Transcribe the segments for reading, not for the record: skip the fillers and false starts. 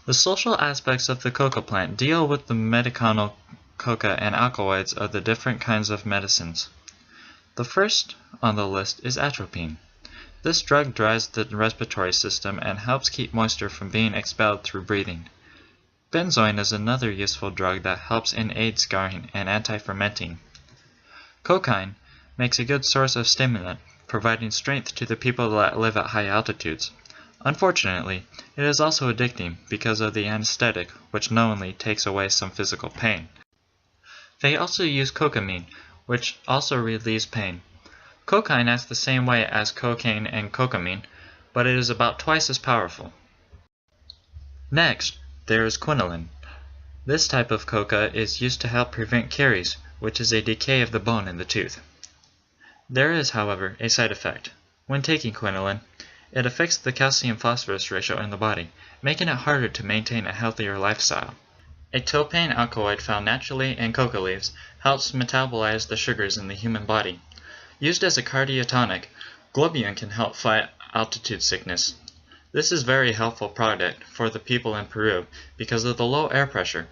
The social aspects of the coca plant deal with the medicinal coca and alkaloids of the different kinds of medicines. The first on the list is atropine. This drug dries the respiratory system and helps keep moisture from being expelled through breathing. Benzoin is another useful drug that helps in aid scarring and anti-fermenting. Cocaine makes a good source of stimulant, providing strength to the people that live at high altitudes. Unfortunately, it is also addicting because of the anesthetic, which knowingly takes away some physical pain. They also use cocamine, which also relieves pain. Cocaine acts the same way as cocaine and cocamine, but it is about twice as powerful. Next, there is quinoline. This type of coca is used to help prevent caries, which is a decay of the bone in the tooth. There is, however, a side effect. When taking quinoline, it affects the calcium-phosphorus ratio in the body, making it harder to maintain a healthier lifestyle. A topane alkaloid found naturally in coca leaves helps metabolize the sugars in the human body. Used as a cardiotonic, globulin can help fight altitude sickness. This is a very helpful product for the people in Peru because of the low air pressure.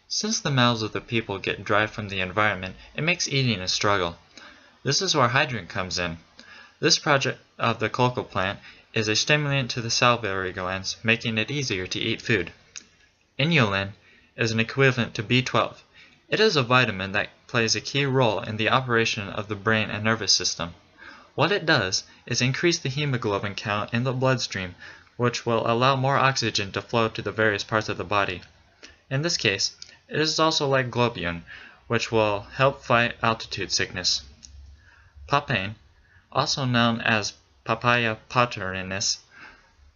Since the mouths of the people get dry from the environment, it makes eating a struggle. This is where hydrant comes in. This project of the coca plant is a stimulant to the salivary glands, making it easier to eat food. Inulin is an equivalent to B12. It is a vitamin that plays a key role in the operation of the brain and nervous system. What it does is increase the hemoglobin count in the bloodstream, which will allow more oxygen to flow to the various parts of the body. In this case, it is also like globulin, which will help fight altitude sickness. Papain, also known as Papaya paterinus,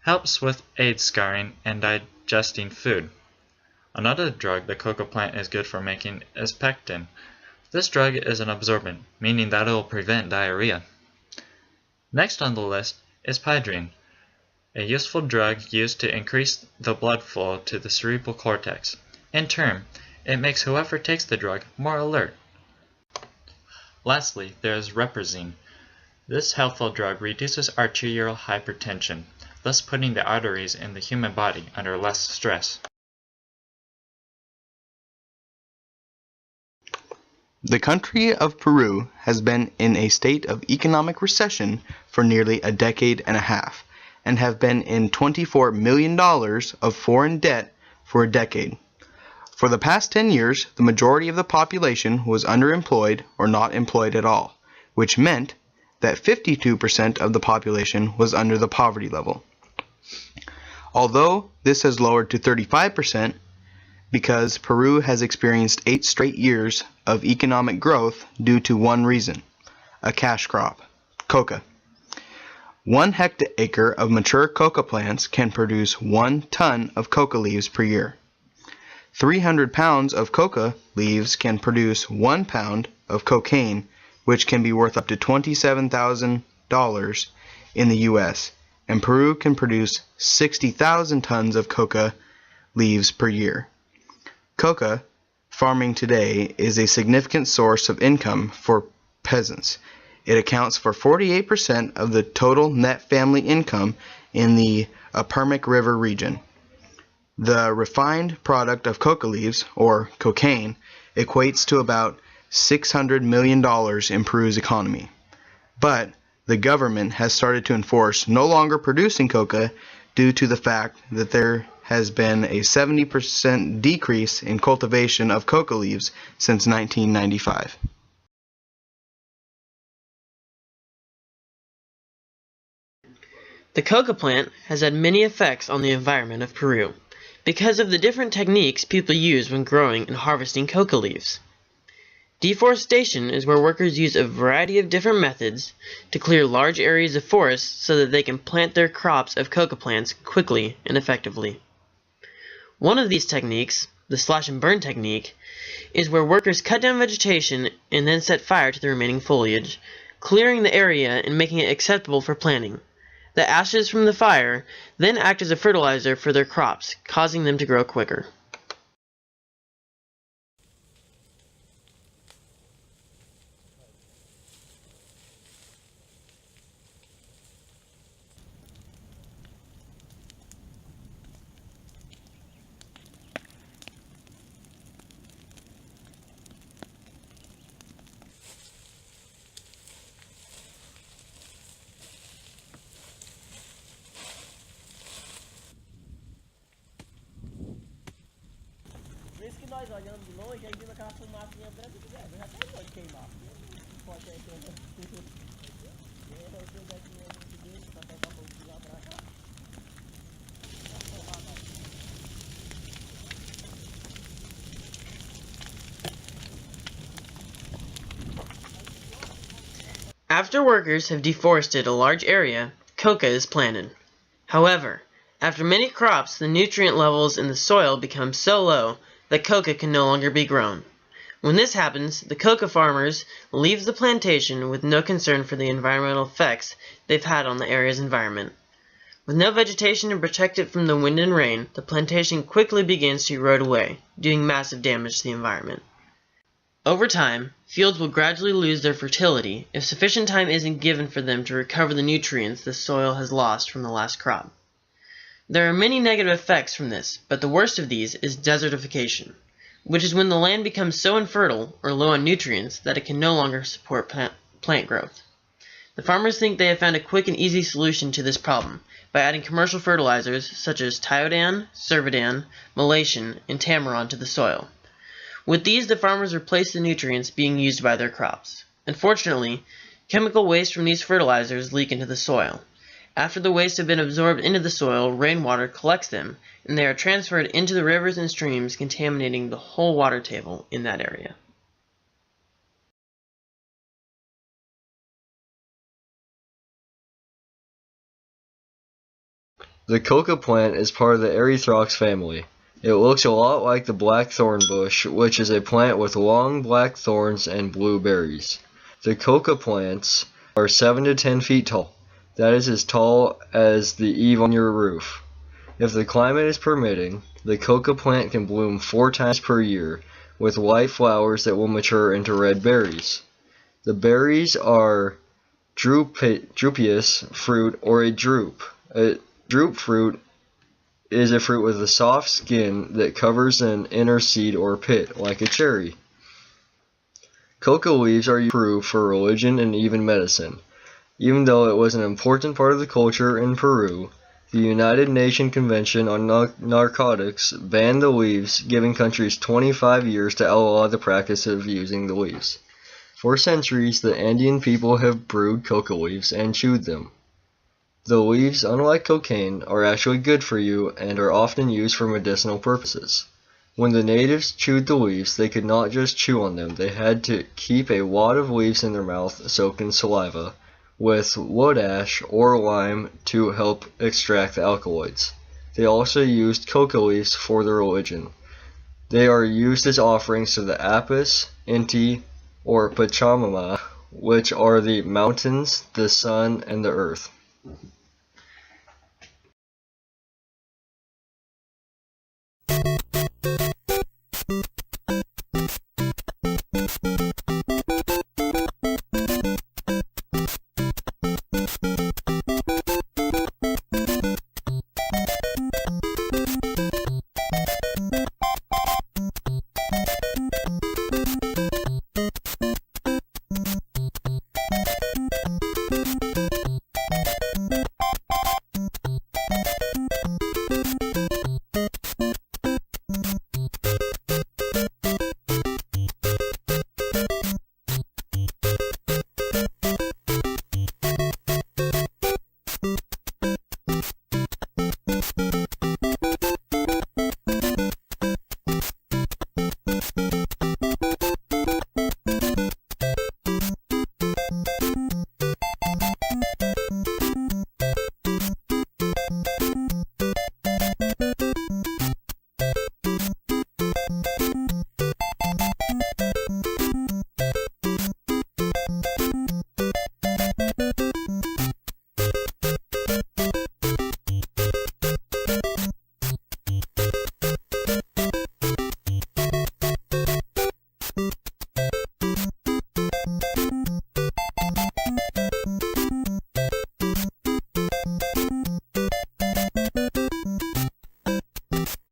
helps with aid scarring and digesting food. Another drug the coca plant is good for making is pectin. This drug is an absorbent, meaning that it will prevent diarrhea. Next on the list is pydrine, a useful drug used to increase the blood flow to the cerebral cortex. In turn, it makes whoever takes the drug more alert. Lastly, there is represine. This helpful drug reduces arterial hypertension, thus putting the arteries in the human body under less stress. The country of Peru has been in a state of economic recession for nearly a decade and a half, and have been in $24 million of foreign debt for a decade. For the past 10 years, the majority of the population was underemployed or not employed at all, which meant that 52% of the population was under the poverty level. Although this has lowered to 35%, because Peru has experienced 8 straight years of economic growth due to one reason: a cash crop, coca. 1 hectare of mature coca plants can produce 1 ton of coca leaves per year. 300 pounds of coca leaves can produce 1 pound of cocaine, which can be worth up to $27,000 in the US, and Peru can produce 60,000 tons of coca leaves per year. Coca farming today is a significant source of income for peasants. It accounts for 48% of the total net family income in the Permic River region. The refined product of coca leaves, or cocaine, equates to about $600 million in Peru's economy. But the government has started to enforce no longer producing coca due to the fact that there has been a 70% decrease in cultivation of coca leaves since 1995. The coca plant has had many effects on the environment of Peru because of the different techniques people use when growing and harvesting coca leaves. Deforestation is where workers use a variety of different methods to clear large areas of forest so that they can plant their crops of coca plants quickly and effectively. One of these techniques, the slash and burn technique, is where workers cut down vegetation and then set fire to the remaining foliage, clearing the area and making it acceptable for planting. The ashes from the fire then act as a fertilizer for their crops, causing them to grow quicker. nós olhando de longe, aí viu aquela fumacinha branca e já terminou de queimar. Pode ser que eu desce mesmo dele, pra pegar fogo de lá pra cá. After workers have deforested a large area, coca is planted. However, after many crops, the nutrient levels in the soil become so low that coca can no longer be grown. When this happens, the coca farmers leave the plantation with no concern for the environmental effects they've had on the area's environment. With no vegetation to protect it from the wind and rain, the plantation quickly begins to erode away, doing massive damage to the environment. Over time, fields will gradually lose their fertility if sufficient time isn't given for them to recover the nutrients the soil has lost from the last crop. There are many negative effects from this, but the worst of these is desertification, which is when the land becomes so infertile or low on nutrients that it can no longer support plant growth. The farmers think they have found a quick and easy solution to this problem by adding commercial fertilizers such as Tiodan, Cervidan, Malaysian, and Tamaron to the soil. With these, the farmers replace the nutrients being used by their crops. Unfortunately, chemical waste from these fertilizers leak into the soil. After the waste have been absorbed into the soil, rainwater collects them, and they are transferred into the rivers and streams, contaminating the whole water table in that area. The coca plant is part of the Erythrox family. It looks a lot like the blackthorn bush, which is a plant with long black thorns and blue berries. The coca plants are 7 to 10 feet tall. That is as tall as the eave on your roof. If the climate is permitting, the coca plant can bloom 4 times per year, with white flowers that will mature into red berries. The berries are drupeous fruit or a drupe. A drupe fruit is a fruit with a soft skin that covers an inner seed or pit, like a cherry. Coca leaves are used in Peru for religion and even medicine. Even though it was an important part of the culture in Peru, the United Nations Convention on Narcotics banned the leaves, giving countries 25 years to outlaw the practice of using the leaves. For centuries, the Andean people have brewed coca leaves and chewed them. The leaves, unlike cocaine, are actually good for you and are often used for medicinal purposes. When the natives chewed the leaves, they could not just chew on them. They had to keep a wad of leaves in their mouth soaked in saliva, with wood ash or lime to help extract the alkaloids. They also used coca leaves for their religion. They are used as offerings to the Apis, Inti, or Pachamama, which are the mountains, the sun, and the earth.